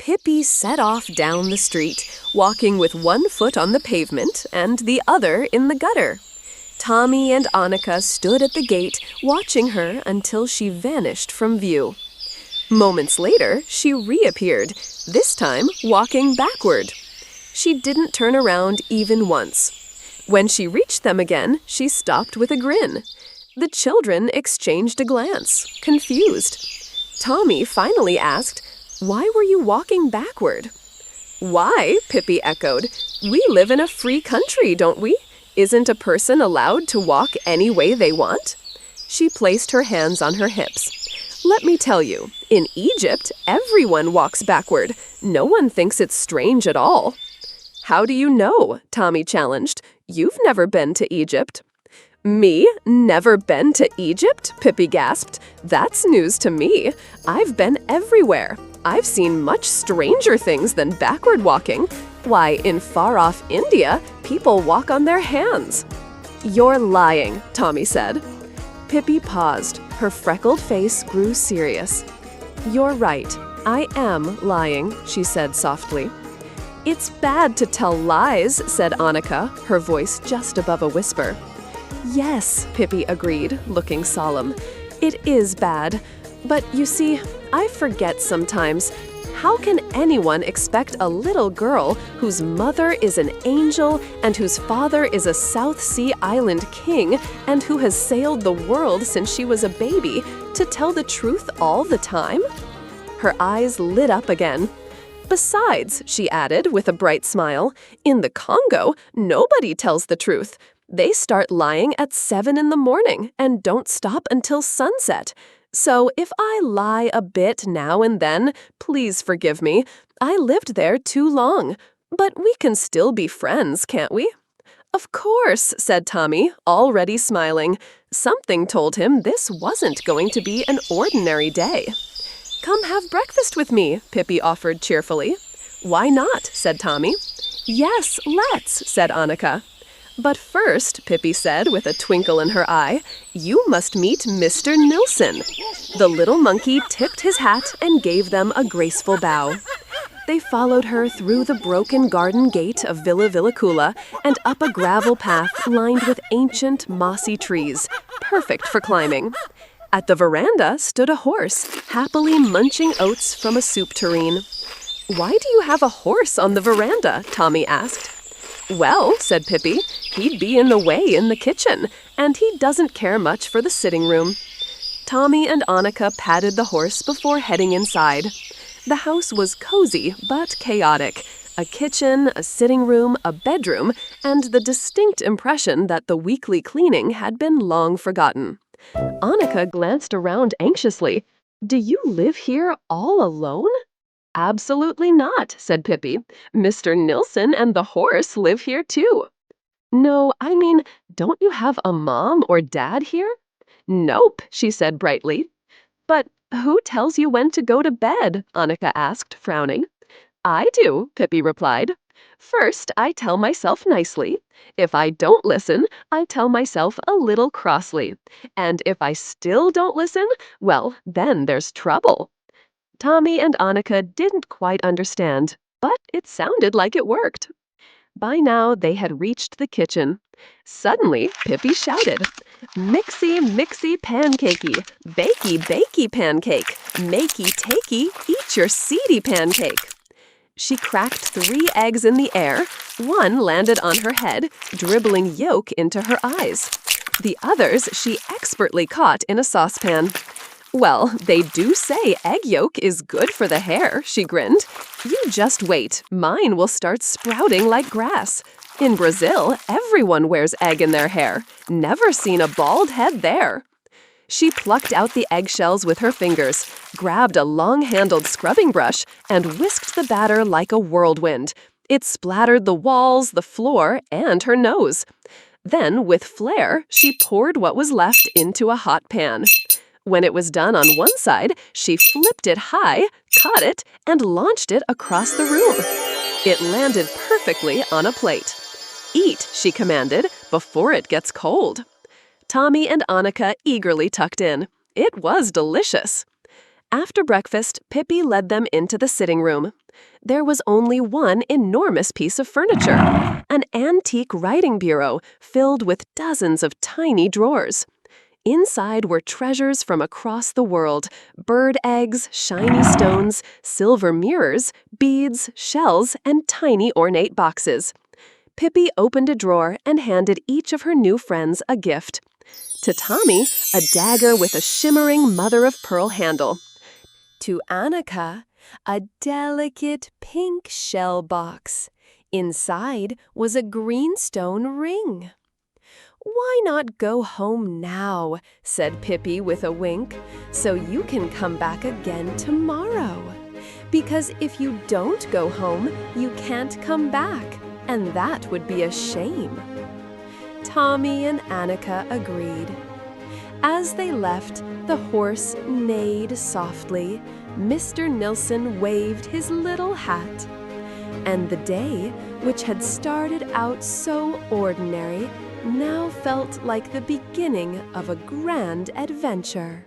Pippy set off down the street, walking with one foot on the pavement and the other in the gutter. Tommy and Annika stood at the gate, watching her until she vanished from view. Moments later, she reappeared, this time walking backward. She didn't turn around even once. When she reached them again, she stopped with a grin. The children exchanged a glance, confused. Tommy finally asked, "Why were you walking backward?" "Why?" Pippy echoed. "We live in a free country, don't we? Isn't a person allowed to walk any way they want?" She placed her hands on her hips. "Let me tell you, in Egypt, everyone walks backward. No one thinks it's strange at all." "How do you know?" Tommy challenged. "You've never been to Egypt." "Me? Never been to Egypt?" Pippy gasped. "That's news to me. I've been everywhere. I've seen much stranger things than backward walking. Why, in far-off India, people walk on their hands." "You're lying," Tommy said. Pippy paused. Her freckled face grew serious. "You're right. I am lying," she said softly. "It's bad to tell lies," said Annika, her voice just above a whisper. "Yes," Pippy agreed, looking solemn. "It is bad. But you see, I forget sometimes. How can anyone expect a little girl whose mother is an angel and whose father is a South Sea Island king and who has sailed the world since she was a baby to tell the truth all the time?" Her eyes lit up again. "Besides," she added with a bright smile, "in the Congo, nobody tells the truth. They start lying at 7 in the morning and don't stop until sunset. So if I lie a bit now and then, please forgive me. I lived there too long. But we can still be friends, can't we?" "Of course," said Tommy, already smiling. Something told him this wasn't going to be an ordinary day. "Come have breakfast with me," Pippy offered cheerfully. "Why not?" said Tommy. "Yes, let's," said Annika. "But first," Pippy said with a twinkle in her eye, "you must meet Mr. Nilsson." The little monkey tipped his hat and gave them a graceful bow. They followed her through the broken garden gate of Villa Villacula and up a gravel path lined with ancient, mossy trees, perfect for climbing. At the veranda stood a horse, happily munching oats from a soup tureen. "Why do you have a horse on the veranda?" Tommy asked. "Well," said Pippy, "he'd be in the way in the kitchen, and he doesn't care much for the sitting room." Tommy and Annika patted the horse before heading inside. The house was cozy but chaotic. A kitchen, a sitting room, a bedroom, and the distinct impression that the weekly cleaning had been long forgotten. Annika glanced around anxiously. "Do you live here all alone?" "Absolutely not," said Pippy. "Mr. Nilsson and the horse live here too." "No, I mean, don't you have a mom or dad here?" "Nope," she said brightly. "But who tells you when to go to bed?" Annika asked, frowning. "I do," Pippy replied. "First, I tell myself nicely. If I don't listen, I tell myself a little crossly. And if I still don't listen, well, then there's trouble." Tommy and Annika didn't quite understand, but it sounded like it worked. By now, they had reached the kitchen. Suddenly, Pippy shouted, "Mixy, mixy, pancakey, bakey, bakey, pancake, makey, takey, eat your seedy pancake." She cracked 3 eggs in the air. One landed on her head, dribbling yolk into her eyes. The others she expertly caught in a saucepan. "Well, they do say egg yolk is good for the hair," she grinned. "You just wait. Mine will start sprouting like grass. In Brazil, everyone wears egg in their hair. Never seen a bald head there." She plucked out the eggshells with her fingers, grabbed a long-handled scrubbing brush, and whisked the batter like a whirlwind. It splattered the walls, the floor, and her nose. Then, with flair, she poured what was left into a hot pan. When it was done on one side, she flipped it high, caught it, and launched it across the room. It landed perfectly on a plate. "Eat," she commanded, "before it gets cold." Tommy and Annika eagerly tucked in. It was delicious. After breakfast, Pippy led them into the sitting room. There was only one enormous piece of furniture, an antique writing bureau filled with dozens of tiny drawers. Inside were treasures from across the world: bird eggs, shiny stones, silver mirrors, beads, shells, and tiny ornate boxes. Pippy opened a drawer and handed each of her new friends a gift. To Tommy, a dagger with a shimmering mother-of-pearl handle. To Annika, a delicate pink shell box. Inside was a greenstone ring. "Why not go home now?" said Pippy with a wink, "so you can come back again tomorrow. Because if you don't go home, you can't come back, and that would be a shame." Tommy and Annika agreed. As they left, the horse neighed softly. Mr. Nilsson waved his little hat. And the day, which had started out so ordinary, now felt like the beginning of a grand adventure.